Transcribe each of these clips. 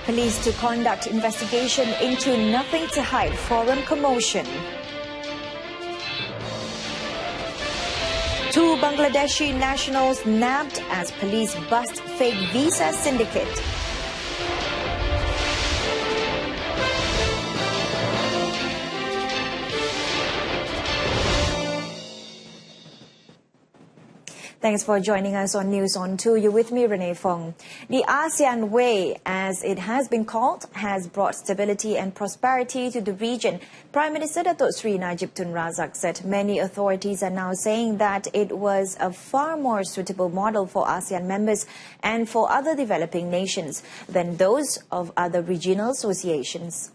Police to conduct investigation into Nothing to Hide forum commotion. 2 Bangladeshi nationals nabbed as police bust fake visa syndicate. Thanks for joining us on News on 2. You're with me, Renee Fong. The ASEAN Way, as it has been called, has brought stability and prosperity to the region. Prime Minister Datuk Sri Najib Tun Razak said many authorities are now saying that it was a far more suitable model for ASEAN members and for other developing nations than those of other regional associations.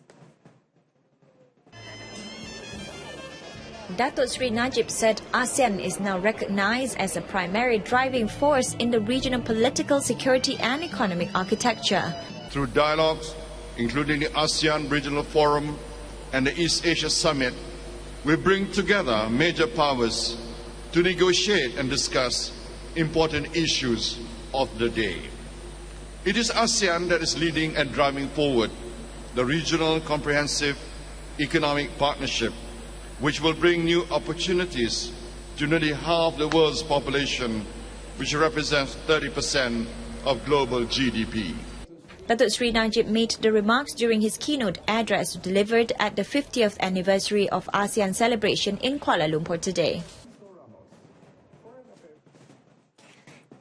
Datuk Sri Najib said ASEAN is now recognized as a primary driving force in the regional political, security and economic architecture. Through dialogues, including the ASEAN Regional Forum and the East Asia Summit, we bring together major powers to negotiate and discuss important issues of the day. It is ASEAN that is leading and driving forward the regional comprehensive economic partnership, which will bring new opportunities to nearly half the world's population, which represents 30% of global GDP. Datuk Sri Najib made the remarks during his keynote address delivered at the 50th anniversary of ASEAN celebration in Kuala Lumpur today.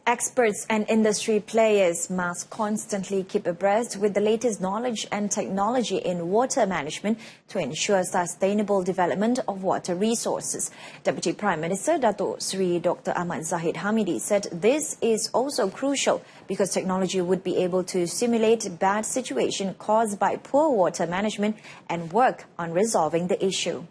Experts and industry players must constantly keep abreast with the latest knowledge and technology in water management to ensure sustainable development of water resources. Deputy Prime Minister Datuk Sri Dr. Ahmad Zahid Hamidi said this is also crucial because technology would be able to simulate bad situation caused by poor water management and work on resolving the issue.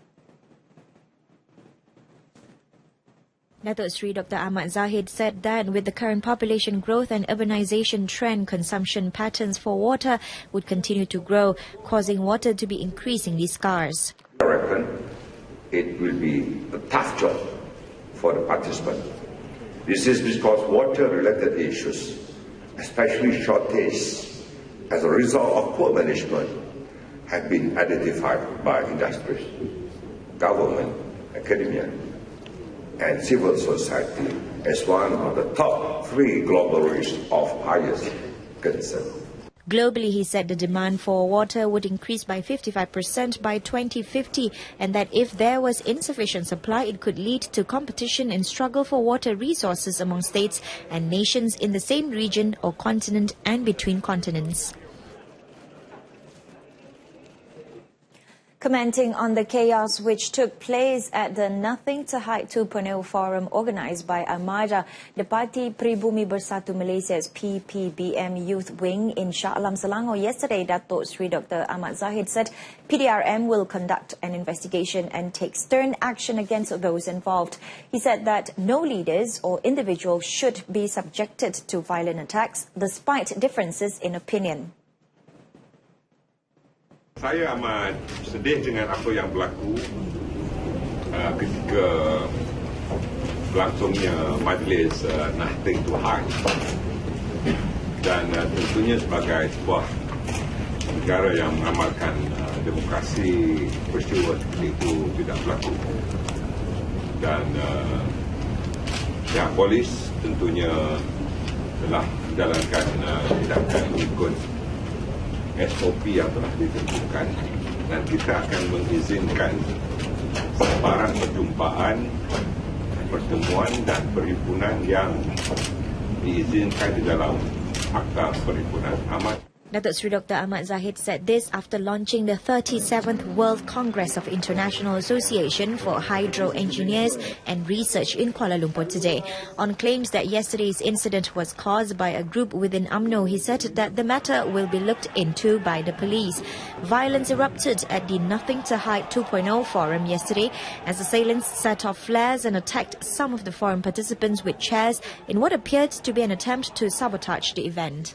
Datuk Sri Dr. Ahmad Zahid said that with the current population growth and urbanization trend, consumption patterns for water would continue to grow, causing water to be increasingly scarce. I reckon it will be a tough job for the participants. This is because water-related issues, especially shortage as a result of poor management, have been identified by industries, government, academia, and civil society as one of the top 3 global risks of highest concern. Globally, he said the demand for water would increase by 55% by 2050 and that if there was insufficient supply, it could lead to competition and struggle for water resources among states and nations in the same region or continent and between continents. Commenting on the chaos which took place at the Nothing to Hide 2.0 forum organized by Armada, the Parti Pribumi Bersatu Malaysia's PPBM Youth Wing in Shah Alam, Selangor yesterday, Datuk Sri Dr. Ahmad Zahid said PDRM will conduct an investigation and take stern action against those involved. He said that no leaders or individuals should be subjected to violent attacks despite differences in opinion. Saya amat sedih dengan apa yang berlaku ketika berlangsungnya majlis Nothing to Hide, dan tentunya sebagai sebuah negara yang mengamalkan demokrasi, peristiwa seperti itu tidak berlaku, dan pihak polis tentunya telah menjalankan tindakan mengikut SOP yang telah ditentukan, dan kita akan mengizinkan sebarang perjumpaan, pertemuan dan perhimpunan yang diizinkan di dalam Akta Perhimpunan Amat. Datuk Sri Dr. Ahmad Zahid said this after launching the 37th World Congress of International Association for Hydro Engineers and Research in Kuala Lumpur today. On claims that yesterday's incident was caused by a group within UMNO, he said that the matter will be looked into by the police. Violence erupted at the Nothing to Hide 2.0 forum yesterday as assailants set off flares and attacked some of the forum participants with chairs in what appeared to be an attempt to sabotage the event.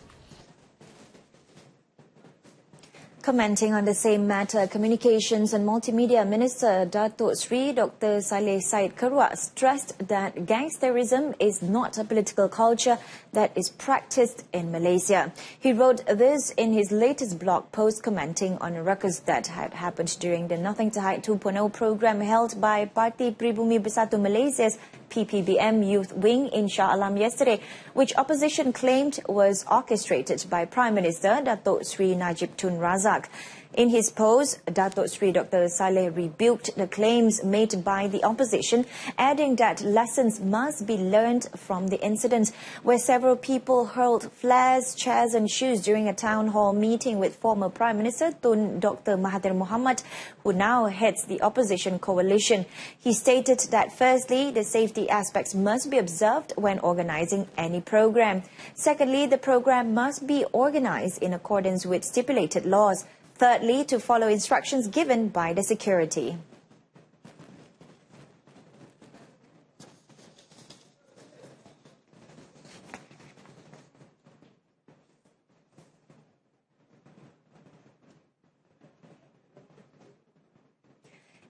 Commenting on the same matter, Communications and Multimedia Minister Datuk Sri Dr. Saleh Said Karwa stressed that gangsterism is not a political culture that is practiced in Malaysia. He wrote this in his latest blog post commenting on a ruckus that had happened during the Nothing to Hide 2.0 program held by Parti Pribumi Bersatu Malaysia's PPBM Youth Wing in Shah Alam yesterday, which opposition claimed was orchestrated by Prime Minister Datuk Sri Najib Tun Razak. In his post, Datuk Sri Dr. Saleh rebuked the claims made by the opposition, adding that lessons must be learned from the incident where several people hurled flares, chairs and shoes during a town hall meeting with former Prime Minister Tun Dr. Mahathir Mohamad, who now heads the opposition coalition. He stated that firstly, the safety aspects must be observed when organising any program. Secondly, the program must be organised in accordance with stipulated laws. Thirdly, to follow instructions given by the security.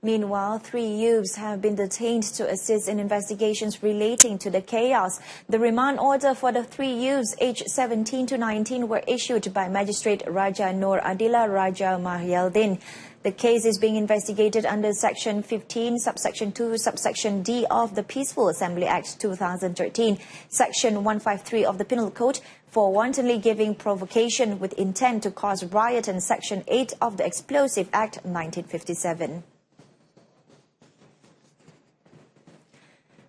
Meanwhile, 3 youths have been detained to assist in investigations relating to the chaos. The remand order for the 3 youths aged 17 to 19 were issued by Magistrate Raja Nur Adila Raja Mahyaldin. The case is being investigated under Section 15, Subsection 2, Subsection D of the Peaceful Assembly Act 2013, Section 153 of the Penal Code for wantonly giving provocation with intent to cause riot, and Section 8 of the Explosive Act 1957.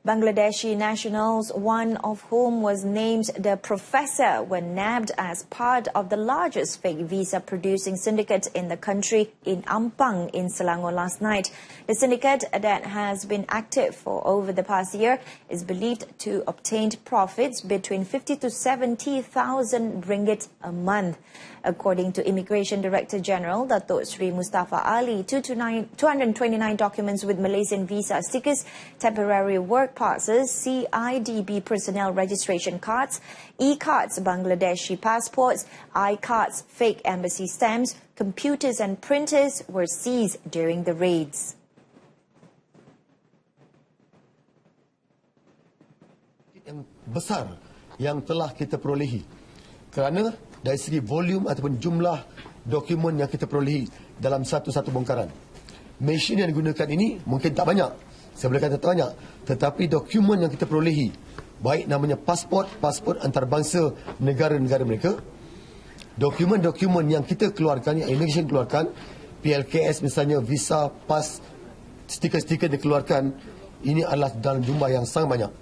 Bangladeshi nationals, one of whom was named the Professor, were nabbed as part of the largest fake visa-producing syndicate in the country in Ampang in Selangor last night. The syndicate that has been active for over the past year is believed to obtain profits between 50 to 70,000 ringgit a month. According to Immigration Director General Datuk Sri Mustafa Ali, 229 documents with Malaysian visa stickers, temporary work passes, CIDB personnel registration cards, e-cards, Bangladeshi passports, I-cards, fake embassy stamps, computers and printers were seized during the raids. Yang besar yang telah kita perolehi kerana dari segi volume ataupun jumlah dokumen yang kita perolehi dalam satu-satu bongkaran. Mesin yang digunakan ini mungkin tak banyak, saya boleh kata tak banyak, tetapi dokumen yang kita perolehi, baik namanya pasport antarabangsa negara-negara mereka, dokumen-dokumen yang kita keluarkan, yang immigration keluarkan, PLKS misalnya, visa, pas, stiker-stiker dikeluarkan, ini adalah dalam jumlah yang sangat banyak.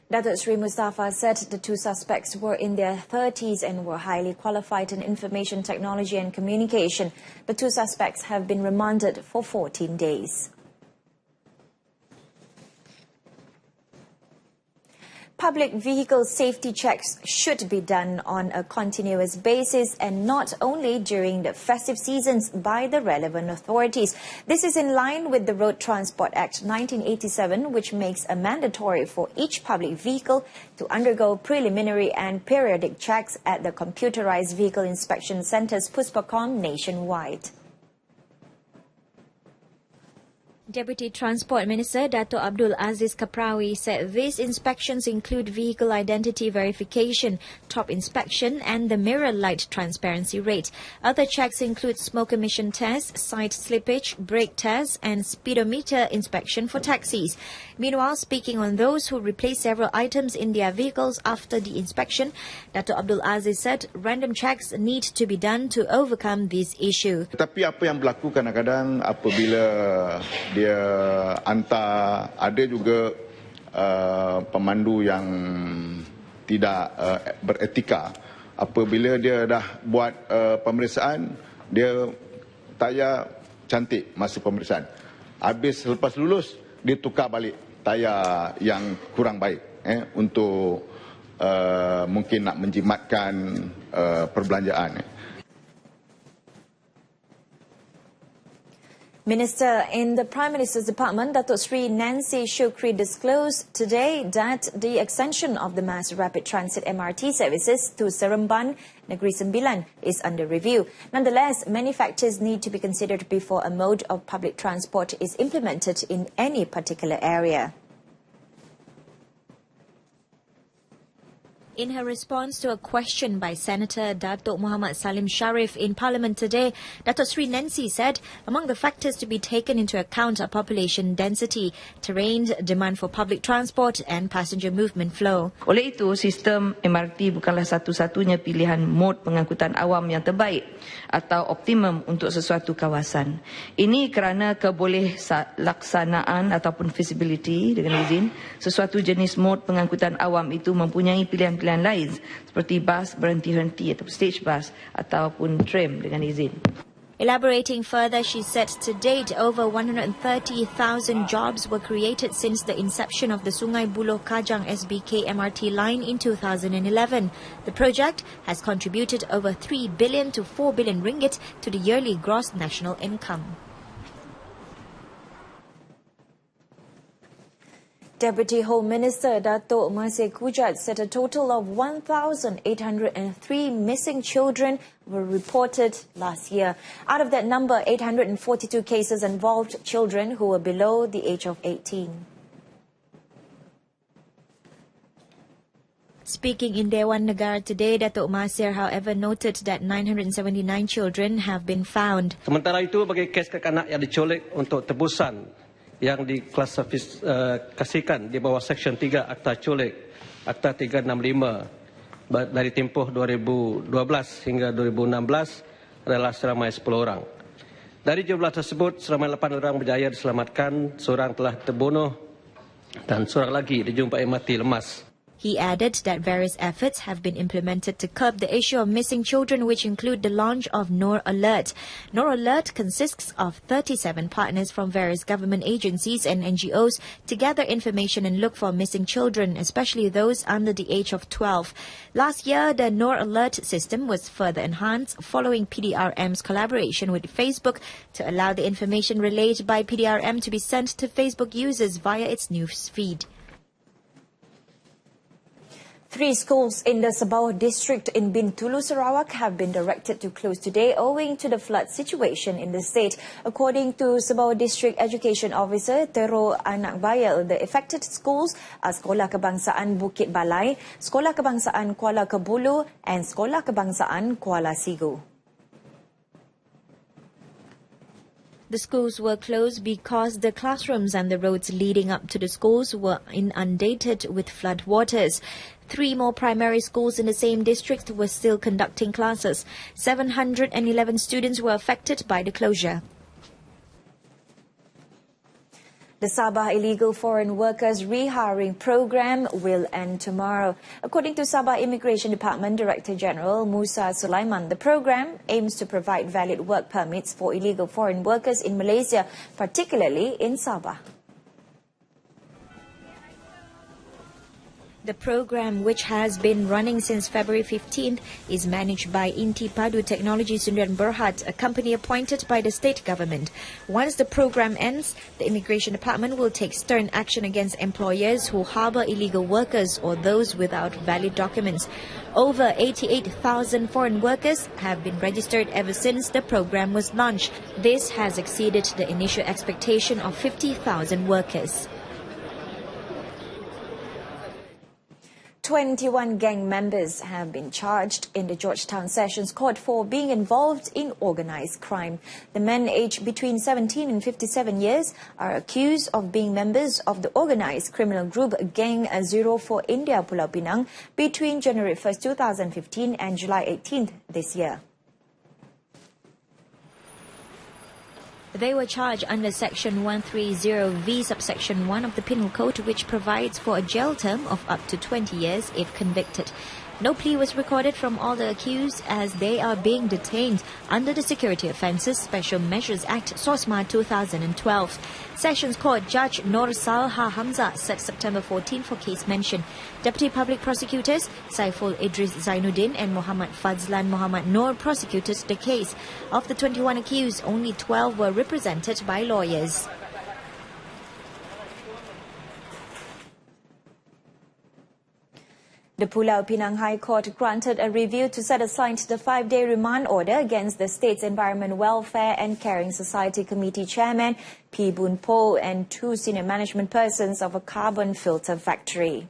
Datuk Sri Mustafa said the 2 suspects were in their 30s and were highly qualified in information technology and communication. The 2 suspects have been remanded for 14 days. Public vehicle safety checks should be done on a continuous basis and not only during the festive seasons by the relevant authorities. This is in line with the Road Transport Act 1987, which makes it mandatory for each public vehicle to undergo preliminary and periodic checks at the computerized vehicle inspection centres Puspacom nationwide. Deputy Transport Minister Dato' Abdul Aziz Kaprawi said these inspections include vehicle identity verification, top inspection and the mirror light transparency rate. Other checks include smoke emission tests, side slippage, brake tests and speedometer inspection for taxis. Meanwhile, speaking on those who replace several items in their vehicles after the inspection, Dato' Abdul Aziz said random checks need to be done to overcome this issue. Tetapi apa yang berlaku kadang-kadang apabila dia hantar, ada juga pemandu yang tidak beretika. Apabila dia dah buat pemeriksaan, dia tayar cantik masa pemeriksaan. Habis selepas lulus, dia tukar balik tayar yang kurang baik untuk mungkin nak menjimatkan perbelanjaan. Minister in the Prime Minister's Department, Datuk Sri Nancy Shukri, disclosed today that the extension of the Mass Rapid Transit MRT services to Seremban, Negeri Sembilan is under review. Nonetheless, many factors need to be considered before a mode of public transport is implemented in any particular area. In her response to a question by Senator Datuk Muhammad Salim Sharif in Parliament today, Datuk Sri Nancy said among the factors to be taken into account are population density, terrain, demand for public transport and passenger movement flow. Oleh itu, sistem MRT bukanlah satu-satunya pilihan mod pengangkutan awam yang terbaik atau optimum untuk sesuatu kawasan. Ini kerana kebolehsaksanaan ataupun feasibility dengan izin, sesuatu jenis mod pengangkutan awam itu mempunyai pilihan lain seperti bas berhenti-henti atau stage bus ataupun tram dengan izin. Elaborating further, she said to date over 130,000 jobs were created since the inception of the Sungai Buloh Kajang SBK MRT line in 2011. The project has contributed over 3 billion to 4 billion ringgit to the yearly gross national income. Deputy Home Minister Datuk Masih Kujat said a total of 1,803 missing children were reported last year. Out of that number, 842 cases involved children who were below the age of 18. Speaking in Dewan Negara today, Datuk Masih, however, noted that 979 children have been found. Sementara itu, bagi kes kanak-kanak yang diculik untuk tebusan yang diklasifikasikan di bawah Seksyen 3 Akta Culik, Akta 365 dari tempoh 2012 hingga 2016 adalah seramai 10 orang. Dari jumlah tersebut, seramai 8 orang berjaya diselamatkan, seorang telah terbunuh dan seorang lagi dijumpai mati lemas. He added that various efforts have been implemented to curb the issue of missing children, which include the launch of Noor Alert. Noor Alert consists of 37 partners from various government agencies and NGOs to gather information and look for missing children, especially those under the age of 12. Last year, the Noor Alert system was further enhanced following PDRM's collaboration with Facebook to allow the information relayed by PDRM to be sent to Facebook users via its news feed. 3 schools in the Sabah district in Bintulu, Sarawak have been directed to close today owing to the flood situation in the state. According to Sabah District Education Officer Tero Anak Bayal, the affected schools are Sekolah Kebangsaan Bukit Balai, Sekolah Kebangsaan Kuala Kebulu and Sekolah Kebangsaan Kuala Sigu. The schools were closed because the classrooms and the roads leading up to the schools were inundated with flood waters. 3 more primary schools in the same district were still conducting classes. 711 students were affected by the closure. The Sabah Illegal Foreign Workers Rehiring Program will end tomorrow. According to Sabah Immigration Department Director General Musa Sulaiman, the program aims to provide valid work permits for illegal foreign workers in Malaysia, particularly in Sabah. The program, which has been running since February 15th, is managed by Inti Padu Technology Sundian Berhad, a company appointed by the state government. Once the program ends, the Immigration Department will take stern action against employers who harbour illegal workers or those without valid documents. Over 88,000 foreign workers have been registered ever since the program was launched. This has exceeded the initial expectation of 50,000 workers. 21 gang members have been charged in the Georgetown Sessions Court for being involved in organised crime. The men aged between 17 and 57 years are accused of being members of the organised criminal group Gang 04 India Pulau Pinang between January 1st, 2015 and July 18th this year. They were charged under Section 130V, subsection 1 of the Penal Code, which provides for a jail term of up to 20 years if convicted. No plea was recorded from all the accused as they are being detained under the Security Offences Special Measures Act SOSMA 2012. Sessions Court Judge Nur Salha Hamza set September 14 for case mentioned. Deputy Public Prosecutors Saiful Idris Zainuddin and Muhammad Fazlan Muhammad Noor prosecuted the case. Of the 21 accused, only 12 were represented by lawyers. The Pulau Pinang High Court granted a review to set aside the 5-day remand order against the state's Environment Welfare and Caring Society Committee Chairman P. Boon Po and 2 senior management persons of a carbon filter factory.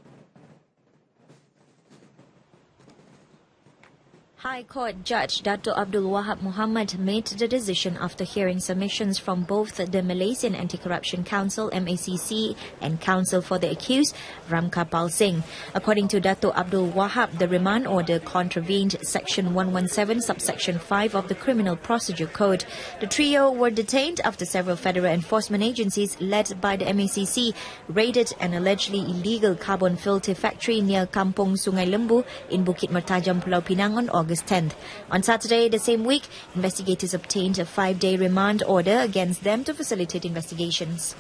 High Court Judge Dato Abdul Wahab Muhammad made the decision after hearing submissions from both the Malaysian Anti-Corruption Council MACC and Counsel for the Accused Ramkapal Singh. According to Dato Abdul Wahab, the remand order contravened Section 117 subsection 5 of the Criminal Procedure Code. The trio were detained after several federal enforcement agencies led by the MACC raided an allegedly illegal carbon filter factory near Kampung Sungai Lembu in Bukit Mertajam, Pulau Pinang on August 10th. On Saturday the same week, investigators obtained a 5-day remand order against them to facilitate investigations.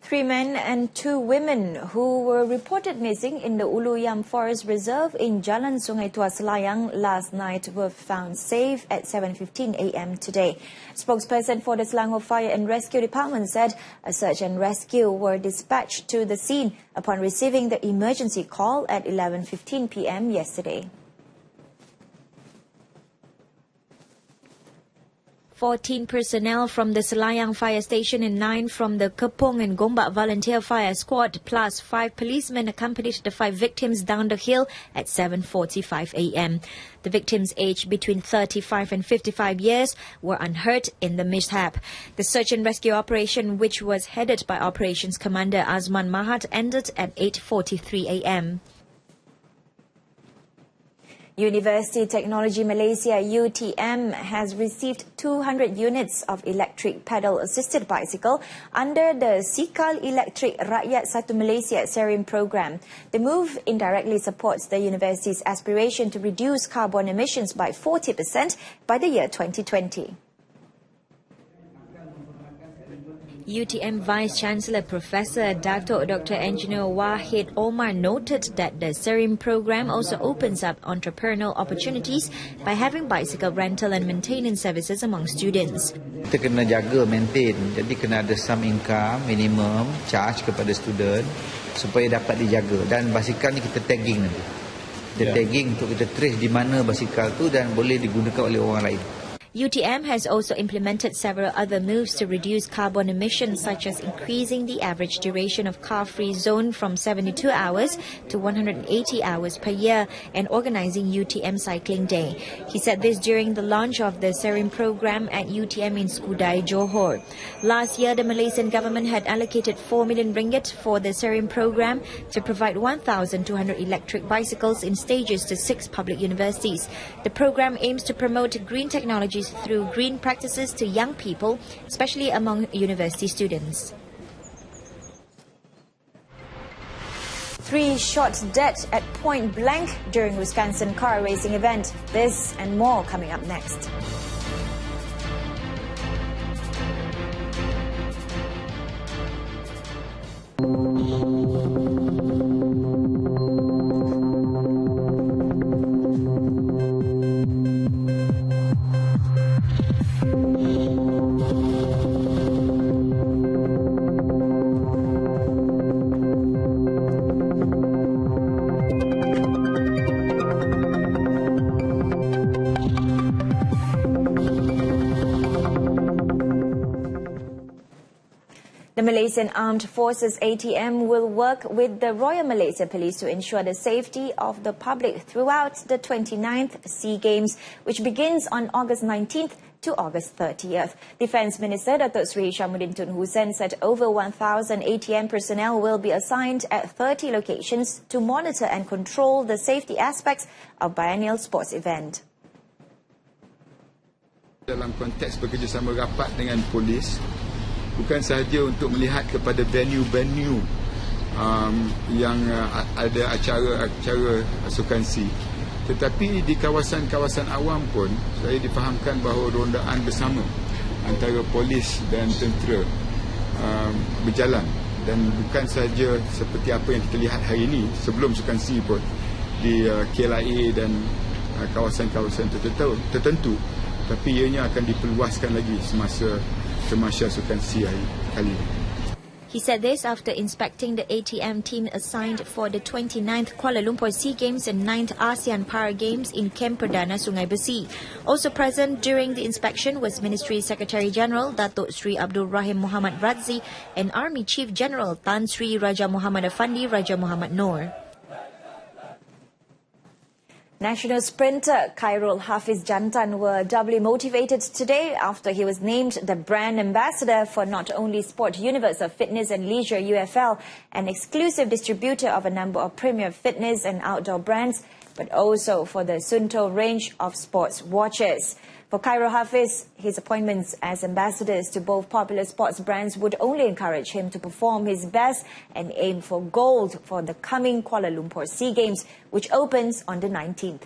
3 men and 2 women who were reported missing in the Ulu Yam Forest Reserve in Jalan Sungai Tua Selayang last night were found safe at 7:15 a.m. today. Spokesperson for the Selangor Fire and Rescue Department said a search and rescue were dispatched to the scene upon receiving the emergency call at 11:15 p.m. yesterday. 14 personnel from the Selayang Fire Station and 9 from the Kepong and Gombak Volunteer Fire Squad plus 5 policemen accompanied the 5 victims down the hill at 7:45 a.m. The victims, aged between 35 and 55 years, were unhurt in the mishap. The search and rescue operation, which was headed by Operations Commander Azman Mahat, ended at 8:43 a.m. University Technology Malaysia UTM has received 200 units of electric pedal-assisted bicycle under the Sikal Elektrik Rakyat Satu Malaysia SERIM program. The move indirectly supports the university's aspiration to reduce carbon emissions by 40% by the year 2020. UTM Vice-Chancellor Professor Dato' Dr. Engineer Wahid Omar noted that the SERIM program also opens up entrepreneurial opportunities by having bicycle rental and maintenance services among students. Kita kena jaga, maintain, jadi kena ada some income, minimum charge kepada student supaya dapat dijaga. Dan basikal ni kita tagging nanti. Kita tagging untuk kita trace di mana basikal tu dan boleh digunakan oleh orang lain. UTM has also implemented several other moves to reduce carbon emissions, such as increasing the average duration of car-free zone from 72 hours to 180 hours per year and organizing UTM Cycling Day. He said this during the launch of the SERIM program at UTM in Skudai, Johor. Last year, the Malaysian government had allocated 4 million ringgit for the SERIM program to provide 1,200 electric bicycles in stages to 6 public universities. The program aims to promote green technologies through green practices to young people, especially among university students. 3 shot dead at point blank during Wisconsin car racing event. This and more coming up next. The Malaysian Armed Forces ATM will work with the Royal Malaysia Police to ensure the safety of the public throughout the 29th SEA Games, which begins on August 19th to August 30th. Defence Minister Datuk Seri Syamuddin Tun Hussein said over 1,000 ATM personnel will be assigned at 30 locations to monitor and control the safety aspects of biennial sports event. Dalam konteks bekerjasama rapat dengan polis, bukan sahaja untuk melihat kepada venue-venue yang ada acara-acara sukansi. Tetapi di kawasan-kawasan awam pun saya difahamkan bahawa rondaan bersama antara polis dan tentera berjalan, dan bukan saja seperti apa yang kita lihat hari ini, sebelum sukansi pun di KLIA dan kawasan-kawasan tertentu, tapi ianya akan diperluaskan lagi semasa sukansi hari kali ini. He said this after inspecting the ATM team assigned for the 29th Kuala Lumpur SEA Games and 9th ASEAN Para Games in Camp Perdana Sungai Besi. Also present during the inspection was Ministry Secretary General Datuk Sri Abdul Rahim Muhammad Radzi and Army Chief General Tan Sri Raja Muhammad Afandi Raja Muhammad Noor. National sprinter Khairul Hafiz Jantan were doubly motivated today after he was named the brand ambassador for not only Sport Universe of Fitness and Leisure UFL, an exclusive distributor of a number of premier fitness and outdoor brands, but also for the Sunto range of sports watches. For Khairul Hafiz, his appointments as ambassadors to both popular sports brands would only encourage him to perform his best and aim for gold for the coming Kuala Lumpur SEA Games, which opens on the 19th.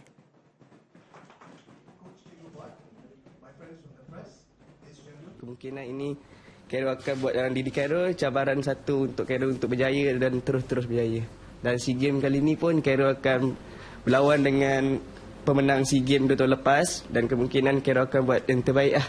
Kemungkinan ini Khairul akan buat dalam diri Khairul cabaran satu untuk Khairul untuk berjaya dan terus berjaya. Dan SEA Games kali ini pun Khairul akan berlawan dengan pemenang SEA Games 2 tahun lepas, dan kemungkinan Khairul akan buat yang terbaik .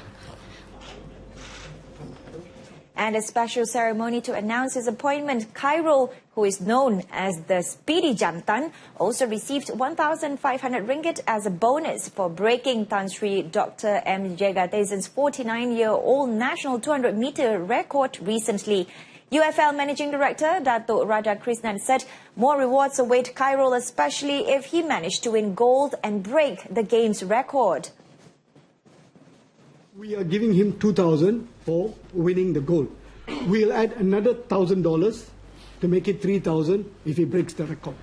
And a special ceremony to announce his appointment, Khairul, who is known as the Speedy Jantan, also received 1,500 ringgit as a bonus for breaking Tan Sri Dr. M. Jagatesan's 49-year-old national 200-meter record recently. UFL Managing Director Datuk Raja Krishnan said more rewards await Khairul, especially if he managed to win gold and break the game's record. We are giving him 2,000 for winning the gold. We'll add another $1,000 to make it 3,000 if he breaks the record.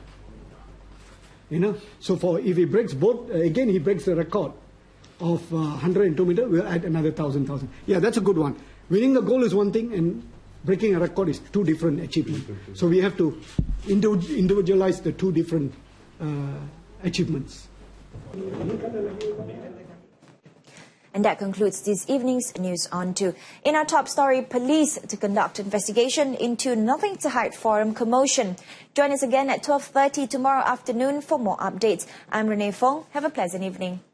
So if he breaks both, again he breaks the record of 102 meters, we'll add another 1,000. Yeah, that's a good one. Winning the gold is one thing, and breaking a record is two different achievements. So we have to individualize the two different achievements. And that concludes this evening's News On 2. In our top story, police to conduct investigation into Nothing to Hide Forum commotion. Join us again at 12:30 tomorrow afternoon for more updates. I'm Renee Fong. Have a pleasant evening.